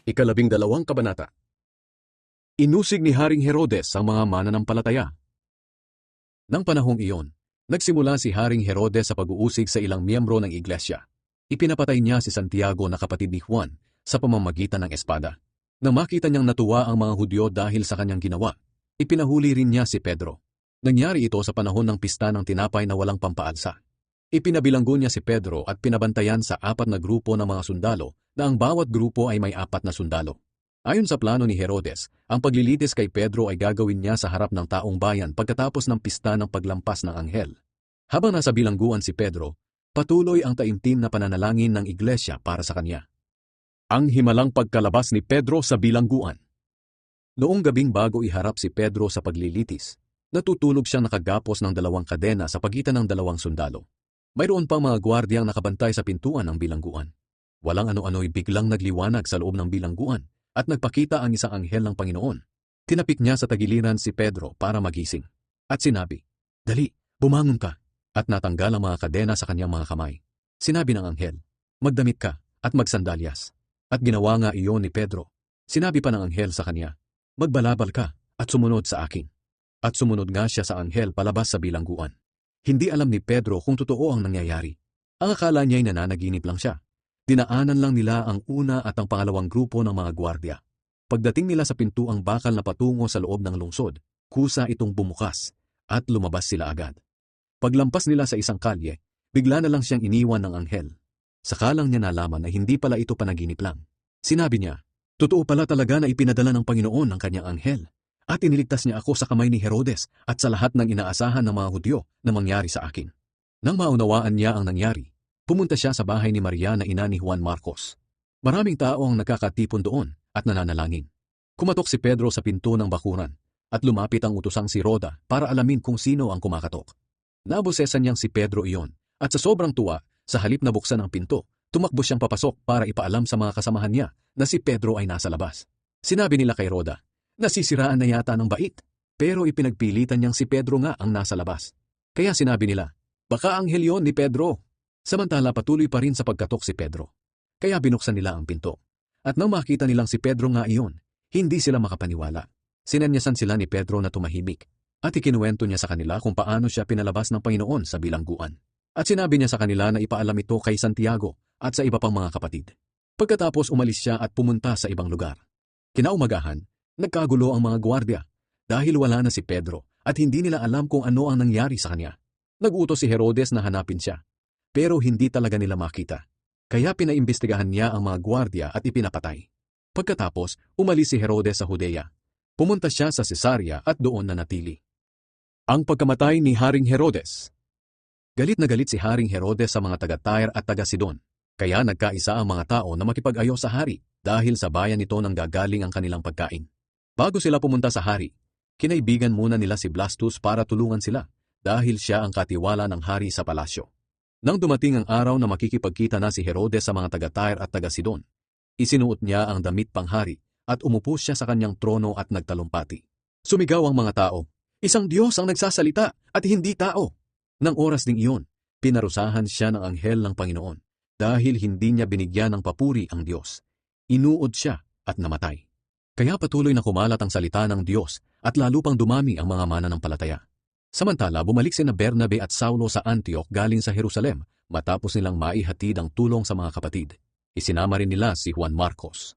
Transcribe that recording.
Ikalabing-dalawang kabanata. Inusig ni Haring Herodes ang mga mananampalataya. Nang panahong iyon, nagsimula si Haring Herodes sa pag-uusig sa ilang miyembro ng iglesia. Ipinapatay niya si Santiago na kapatid ni Juan sa pamamagitan ng espada. Nang makita niyang natuwa ang mga Hudyo dahil sa kanyang ginawa, ipinahuli rin niya si Pedro. Nangyari ito sa panahon ng pista ng tinapay na walang pampaalsa. Ipinabilanggo niya si Pedro at pinabantayan sa 4 na grupo ng mga sundalo na ang bawat grupo ay may 4 na sundalo. Ayon sa plano ni Herodes, ang paglilitis kay Pedro ay gagawin niya sa harap ng taong bayan pagkatapos ng pista ng paglampas ng anghel. Habang nasa bilangguan si Pedro, patuloy ang taimtim na pananalangin ng iglesia para sa kanya. Ang himalang pagkalabas ni Pedro sa bilangguan. Noong gabing bago iharap si Pedro sa paglilitis, natutulog siyang nakagapos ng 2 kadena sa pagitan ng 2 sundalo. Mayroon pang mga gwardiyang nakabantay sa pintuan ng bilangguan. Walang ano-ano'y biglang nagliwanag sa loob ng bilangguan at nagpakita ang isang anghel ng Panginoon. Tinapik niya sa tagiliran si Pedro para magising. At sinabi, "Dali, bumangon ka." At natanggal ang mga kadena sa kanyang mga kamay. Sinabi ng anghel, "Magdamit ka at magsandalyas." At ginawa nga iyon ni Pedro. Sinabi pa ng anghel sa kanya, "Magbalabal ka at sumunod sa akin." At sumunod nga siya sa anghel palabas sa bilangguan. Hindi alam ni Pedro kung totoo ang nangyayari. Ang akala niya'y nananaginip lang siya. Dinaanan lang nila ang una at ang pangalawang grupo ng mga gwardya. Pagdating nila sa pintuang bakal na patungo sa loob ng lungsod, kusa itong bumukas at lumabas sila agad. Paglampas nila sa isang kalye, bigla na lang siyang iniwan ng anghel. Saka lang niya nalaman na hindi pala ito panaginip lang. Sinabi niya, "Totoo pala talaga na ipinadala ng Panginoon ang kanyang anghel. At iniligtas niya ako sa kamay ni Herodes at sa lahat ng inaasahan ng mga Hudyo na mangyari sa akin." Nang maunawaan niya ang nangyari, pumunta siya sa bahay ni Maria na ina ni Juan Marcos. Maraming tao ang nakakatipon doon at nananalangin. Kumatok si Pedro sa pinto ng bakuran at lumapit ang utosang si Roda para alamin kung sino ang kumakatok. Nabosesan niyang si Pedro iyon at sa sobrang tuwa, sa halip na buksan ang pinto, tumakbo siyang papasok para ipaalam sa mga kasamahan niya na si Pedro ay nasa labas. Sinabi nila kay Roda, "Nasisiraan na yata ng bait." Pero ipinagpilitan niyang si Pedro nga ang nasa labas. Kaya sinabi nila, "Baka anghel yon ni Pedro." Samantala patuloy pa rin sa pagkatok si Pedro. Kaya binuksan nila ang pinto. At nang makita nilang si Pedro nga iyon, hindi sila makapaniwala. Sinanyasan sila ni Pedro na tumahimik. At ikinuwento niya sa kanila kung paano siya pinalabas ng Panginoon sa bilangguan. At sinabi niya sa kanila na ipaalam ito kay Santiago at sa iba pang mga kapatid. Pagkatapos umalis siya at pumunta sa ibang lugar. Kinaumagahan, nagkagulo ang mga gwardya dahil wala na si Pedro at hindi nila alam kung ano ang nangyari sa kanya. Nagutos si Herodes na hanapin siya. Pero hindi talaga nila makita. Kaya pinaimbestigahan niya ang mga gwardya at ipinapatay. Pagkatapos, umalis si Herodes sa Judea. Pumunta siya sa Cesarea at doon nanatili. Ang pagkamatay ni Haring Herodes. Galit na galit si Haring Herodes sa mga taga-Tyre at taga-Sidon. Kaya nagkaisa ang mga tao na makipag-ayo sa hari dahil sa bayan nito nang gagaling ang kanilang pagkain. Bago sila pumunta sa hari, kinaibigan muna nila si Blastus para tulungan sila dahil siya ang katiwala ng hari sa palasyo. Nang dumating ang araw na makikipagkita na si Herodes sa mga taga-Tyre at taga-Sidon, isinuot niya ang damit panghari at umupo siya sa kanyang trono at nagtalumpati. Sumigaw ang mga tao, "Isang Diyos ang nagsasalita at hindi tao." Nang oras ding iyon, pinarusahan siya ng anghel ng Panginoon dahil hindi niya binigyan ng papuri ang Diyos. Inuod siya at namatay. Kaya patuloy na kumalat ang salita ng Diyos at lalo pang dumami ang mga mananampalataya. Samantala, bumalik sina Bernabe at Saulo sa Antioch galing sa Jerusalem matapos nilang maihatid ang tulong sa mga kapatid. Isinama rin nila si Juan Marcos.